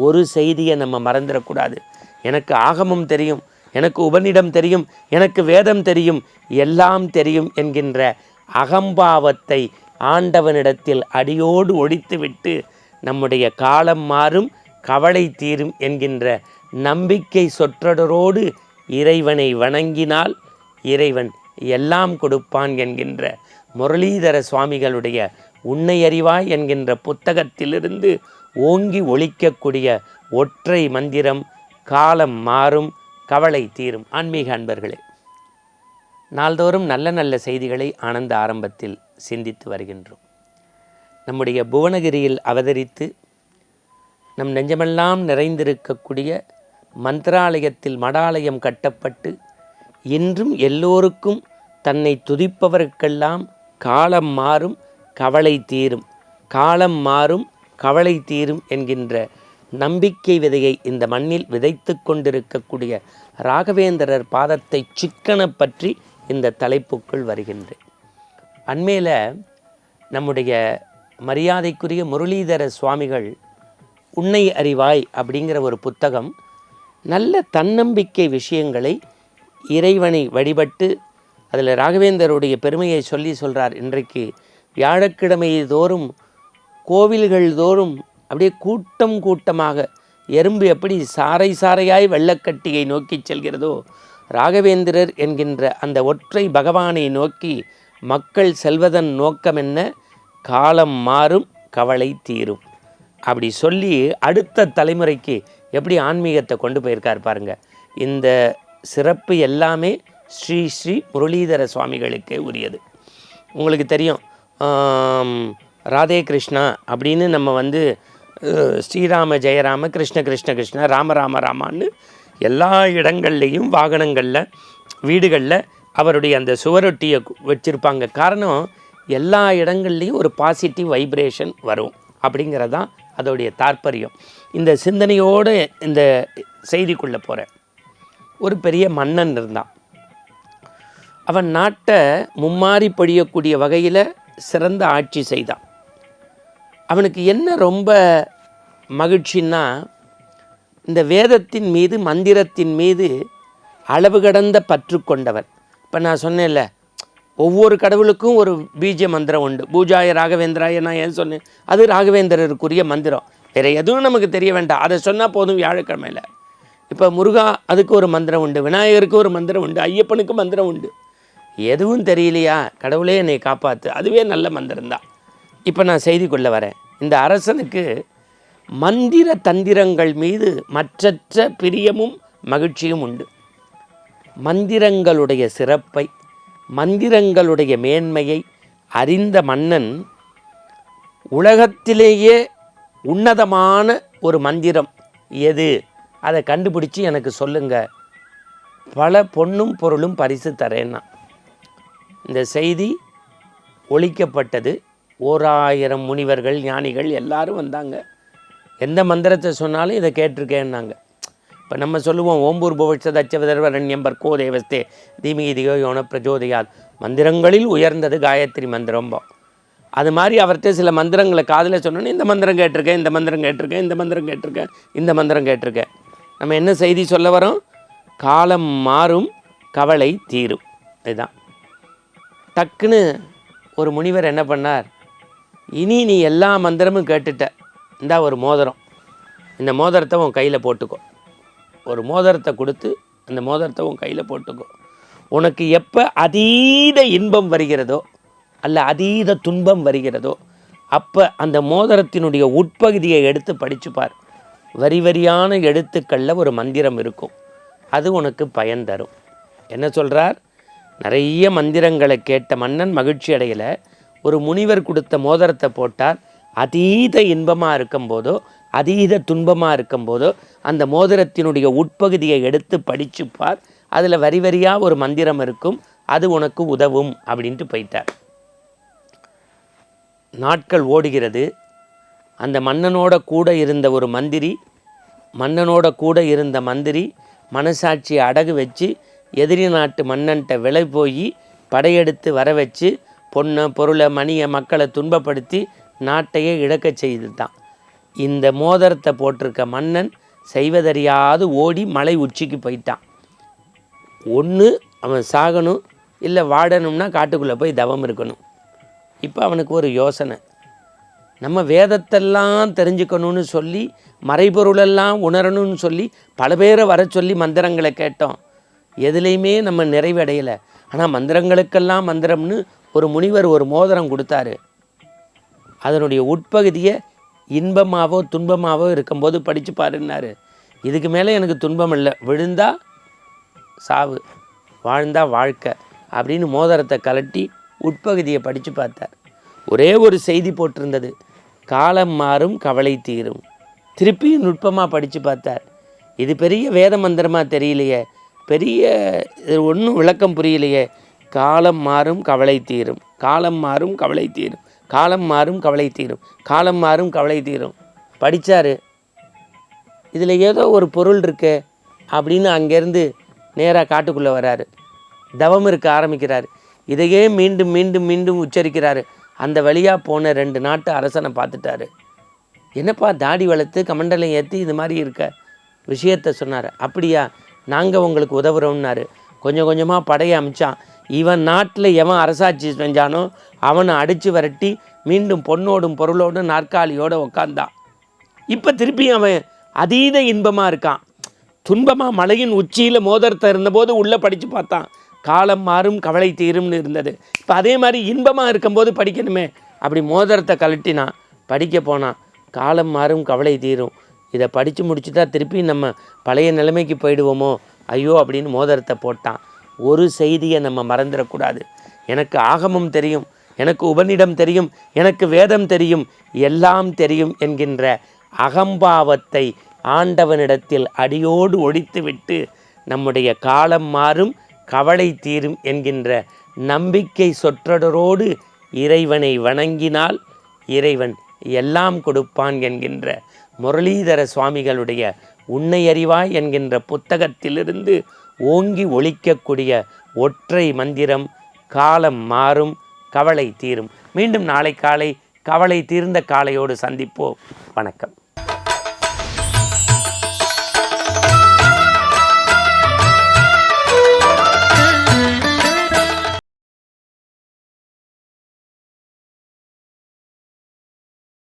ஒரு செய்தியை நம்ம மறந்துடக்கூடாது. எனக்கு ஆகமம் தெரியும், எனக்கு உபநிடம் தெரியும், எனக்கு வேதம் தெரியும், எல்லாம் தெரியும் என்கின்ற அகம்பாவத்தை ஆண்டவனிடத்தில் அடியோடு ஒழித்துவிட்டு நம்முடைய காலம் மாறும் கவலை தீரும் என்கின்ற நம்பிக்கை சொற்றொடரோடு இறைவனை வணங்கினால் இறைவன் எல்லாம் கொடுப்பான் என்கின்ற முரளிதர சுவாமிகளுடைய உன்னை அறிவாய் என்கின்ற புத்தகத்திலிருந்து ஓங்கி ஒலிக்கக்கூடிய ஒற்றை மந்திரம் காலம் மாறும் கவலை தீரும். ஆன்மீக அன்பர்களே, நாள்தோறும் நல்ல நல்ல செய்திகளை ஆனந்த ஆரம்பத்தில் சிந்தித்து வருகின்றோம். நம்முடைய புவனகிரியில் அவதரித்து நம் நெஞ்சமெல்லாம் நிறைந்திருக்கக்கூடிய மந்திராலயத்தில் மடாலயம் கட்டப்பட்டு இன்றும் எல்லோருக்கும் தன்னை துதிப்பவருக்கெல்லாம் காலம் மாறும் கவலை தீரும், காலம் மாறும் கவலை தீரும் என்கின்ற நம்பிக்கை விதையை இந்த மண்ணில் விதைத்து கொண்டிருக்கக்கூடிய ராகவேந்திரர் பாதத்தை சிக்கன பற்றி இந்த தலைப்புக்குள் வருகின்றேன். அண்மையில் நம்முடைய மரியாதைக்குரிய முரளிதர சுவாமிகள் உன்னை அறிவாய் அப்படிங்கிற ஒரு புத்தகம் நல்ல தன்னம்பிக்கை விஷயங்களை இறைவனை வழிபட்டு அதில் ராகவேந்தருடைய பெருமையை சொல்கிறார். இன்றைக்கு வியாழக்கிழமை தோறும் கோவில்கள் தோறும் அப்படியே கூட்டம் கூட்டமாக எறும்பு எப்படி சாறை சாறையாய் வெள்ளக்கட்டியை நோக்கி செல்கிறதோ, ராகவேந்திரர் என்கின்ற அந்த ஒற்றை பகவானை நோக்கி மக்கள் செல்வதன் நோக்கம் என்ன? காலம் மாறும் கவலை தீரும். அப்படி சொல்லி அடுத்த தலைமுறைக்கு எப்படி ஆன்மீகத்தை கொண்டு போயிருக்கார் பாருங்க. இந்த சிறப்பு எல்லாமே ஸ்ரீ ஸ்ரீ முரளிதர சுவாமிகளுக்கே உரியது. உங்களுக்கு தெரியும், ராதே கிருஷ்ணா அப்படின்னு நம்ம ஸ்ரீராம ஜெயராம கிருஷ்ண கிருஷ்ண கிருஷ்ண ராம ராம ராமான்னு எல்லா இடங்கள்லேயும் வாகனங்களில் வீடுகளில் அவருடைய அந்த சுவரொட்டியை வச்சுருப்பாங்க. காரணம், எல்லா இடங்கள்லேயும் ஒரு பாசிட்டிவ் வைப்ரேஷன் வரும் அப்படிங்கிறதான் அதோடைய தாற்பயம். இந்த சிந்தனையோடு இந்த செய்திக்குள்ளே போகிறேன். ஒரு பெரிய மன்னன் இருந்தான். அவன் நாட்டை மும்மாறி பொழியக்கூடிய வகையில் சிறந்த ஆட்சி செய்தான். அவனுக்கு என்ன ரொம்ப மகிழ்ச்சின்னா, இந்த வேதத்தின் மீது மந்திரத்தின் மீது அளவு கடந்த பற்று கொண்டவர். இப்போ நான் சொன்னேன்ல, ஒவ்வொரு கடவுளுக்கும் ஒரு பீஜ மந்திரம் உண்டு. பூஜாய ராகவேந்திராய நான் ஏன் சொன்னேன், அது ராகவேந்திரருக்குரிய மந்திரம். வேறு எதுவும் நமக்கு தெரிய வேண்டாம், அதை சொன்னால் போதும். வியாழக்கிழமையில் இப்போ முருகா அதுக்கு ஒரு மந்திரம் உண்டு, விநாயகருக்கு ஒரு மந்திரம் உண்டு, ஐயப்பனுக்கு மந்திரம் உண்டு. எதுவும் தெரியலையா, கடவுளே என்னை காப்பாற்று, அதுவே நல்ல மந்திரம்தான். இப்போ நான் செய்திக்குள்ளே வரேன். இந்த அரசனுக்கு மந்திர தந்திரங்கள் மீது மற்றற்ற பிரியமும் மகிழ்ச்சியும் உண்டு. மந்திரங்களுடைய சிறப்பை, மந்திரங்களுடைய மேன்மையை அறிந்த மன்னன் உலகத்திலேயே உன்னதமான ஒரு மந்திரம் எது, அதை கண்டுபிடிச்சி எனக்கு சொல்லுங்க, பல பொன்னும் பொருளும் பரிசு தரேன்னா. இந்த செய்தி ஒழிக்கப்பட்டது. 1000 முனிவர்கள் ஞானிகள் எல்லாரும் வந்தாங்க. எந்த மந்திரத்தை சொன்னாலும் இதை கேட்டிருக்கேன்னாங்க. இப்போ நம்ம சொல்லுவோம், ஓம்பூர் புவட்ச தச்சவதர்வரண்யம்பர் கோ தேவஸ்தே தீமிதியோ யோன பிரஜோதயால், மந்திரங்களில் உயர்ந்தது காயத்ரி மந்திரம்போ. அது மாதிரி அவர்கிட்ட சில மந்திரங்களை காதில் சொன்னோன்னே, இந்த மந்திரம் கேட்டிருக்கேன், இந்த மந்திரம் கேட்டிருக்கேன், இந்த மந்திரம் கேட்டிருக்கேன், இந்த மந்திரம் கேட்டிருக்கேன். நம்ம என்ன செய்தி சொல்ல வரோம்? காலம் மாறும் கவலை தீரும். இதுதான். டக்குன்னு ஒரு முனிவர் என்ன பண்ணார், இனி நீ எல்லா மந்திரமும் கேட்டுட்ட, இந்தா ஒரு மோதிரம், இந்த மோதிரத்தை உன் கையில் போட்டுக்கோ. ஒரு மோதிரத்தை கொடுத்து அந்த மோதிரத்தை உன் கையில் போட்டுக்கோ. உனக்கு எப்போ அதீத இன்பம் வருகிறதோ அல்ல அதீத துன்பம் வருகிறதோ அப்போ அந்த மோதிரத்தினுடைய உட்பகுதியை எடுத்து படிச்சுப்பார். வரி வரியான எழுத்துக்களில் ஒரு மந்திரம் இருக்கும், அது உனக்கு பயன் தரும். என்ன சொல்கிறார்? நிறைய மந்திரங்களை கேட்ட மன்னன் மகிழ்ச்சி அடையலை. ஒரு முனிவர் கொடுத்த மோதிரத்தை போட்டார். அதீத இன்பமாக இருக்கும்போதோ அதீத துன்பமாக இருக்கும்போதோ அந்த மோதிரத்தினுடைய உட்பகுதியை எடுத்து படிச்சுப்பார். அதில் வரி வரியாக ஒரு மந்திரம் இருக்கும், அது உனக்கு உதவும் அப்படின்ட்டு போயிட்டார். நாட்கள் ஓடுகிறது. அந்த மன்னனோட கூட இருந்த ஒரு மந்திரி, மன்னனோட கூட இருந்த மந்திரி மனசாட்சியை அடகு வச்சு எதிரி நாட்டு மன்னன்ட்ட விலை போய் படையெடுத்து வர வச்சு பொண்ணை பொருளை மணியை மக்களை துன்பப்படுத்தி நாட்டையே இழக்க செய்துட்டான். இந்த மோதிரத்தை போட்டிருக்க மன்னன் செய்வதறியாது ஓடி மலை உச்சிக்கு போயிட்டான். ஒன்று அவன் சாகணும், இல்லை வாடணும்னா காட்டுக்குள்ளே போய் தவம் இருக்கணும். இப்போ அவனுக்கு ஒரு யோசனை, நம்ம வேதத்தெல்லாம் தெரிஞ்சுக்கணும்னு சொல்லி மறைபொருளெல்லாம் உணரணும்னு சொல்லி பல பேரை வர சொல்லி மந்திரங்களை கேட்டோம், எதுலேயுமே நம்ம நிறைவடையலை. ஆனால் மந்திரங்களுக்கெல்லாம் மந்திரம்னு ஒரு முனிவர் ஒரு மோதிரம் கொடுத்தாரு. அதனுடைய உட்பகுதியை இன்பமாவோ துன்பமாவோ இருக்கும்போது படித்து பாருன்னாரு. இதுக்கு மேலே எனக்கு துன்பம் இல்லை, விழுந்தா சாவு, வாழ்ந்தா வாழ்க்கை அப்படின்னு மோதிரத்தை கலட்டி உட்பகுதியை படித்து பார்த்தார். ஒரே ஒரு செய்தி போட்டிருந்தது, காலம் மாறும் கவலை தீரும். திருப்பியும் நுட்பமாக படித்து பார்த்தார். இது பெரிய வேத மந்திரமாக தெரியலையே, பெரிய ஒன்றும் விளக்கம் புரியலையே. காலம் மாறும் கவலை தீரும், காலம் மாறும் கவலை தீரும், காலம் மாறும் கவலை தீரும், காலம் மாறும் கவலை தீரும் படித்தார். இதில் ஏதோ ஒரு பொருள் இருக்கு அப்படின்னு அங்கேருந்து நேராக காட்டுக்குள்ளே வராரு. தவம் இருக்க ஆரம்பிக்கிறார். இதையே மீண்டும் மீண்டும் மீண்டும் உச்சரிக்கிறாரு. அந்த வழியாக போன 2 நாட்டு அரசனை பார்த்துட்டாரு. என்னப்பா தாடி வளர்த்து கமண்டலம் ஏற்றி இது மாதிரி இருக்க விஷயத்த சொன்னார். அப்படியா, நாங்கள் உங்களுக்கு உதவுறோம்னாரு. கொஞ்சம் கொஞ்சமாக படையை அமிச்சான். இவன் நாட்டில் எவன் அரசாட்சி செஞ்சானோ அவனை அடித்து விரட்டி மீண்டும் பொண்ணோடும் பொருளோடும் நாற்காலியோடு உக்காந்தான். இப்போ திருப்பியும் அவன் அதீத இன்பமாக இருக்கான். துன்பமாக மலையின் உச்சியில் மோதிரத்தை இருந்தபோது உள்ளே படித்து பார்த்தான், காலம் மாறும் கவலை தீரும்னு இருந்தது. இப்போ அதே மாதிரி இன்பமாக இருக்கும்போது படிக்கணுமே, அப்படி மோதிரத்தை கழட்டினான், படிக்க போனான், காலம் மாறும் கவலை தீரும். இதை படித்து முடிச்சுட்டா திருப்பி நம்ம பழைய நிலைமைக்கு போயிடுவோமோ ஐயோ அப்படின்னு மோதிரத்தை போட்டான். ஒரு செய்தியை நம்ம மறந்துடக்கூடாது. எனக்கு ஆகமம் தெரியும், எனக்கு உபநிடம் தெரியும், எனக்கு வேதம் தெரியும், எல்லாம் தெரியும் என்கின்ற அகம்பாவத்தை ஆண்டவனிடத்தில் அடியோடு ஒழித்துவிட்டு நம்முடைய காலம் மாறும் கவலை தீரும் என்கின்ற நம்பிக்கை சொற்றொடரோடு இறைவனை வணங்கினால் இறைவன் எல்லாம் கொடுப்பான் என்கின்ற முரளிதர சுவாமிகளுடைய உன்னை அறிவாய் என்கின்ற புத்தகத்திலிருந்து ஓங்கி ஒலிக்கக்கூடிய ஒற்றை மந்திரம் காலம் மாறும் கவலை தீரும். மீண்டும் நாளை காலை கவலை தீர்ந்த காலையோடு சந்திப்போம். வணக்கம்.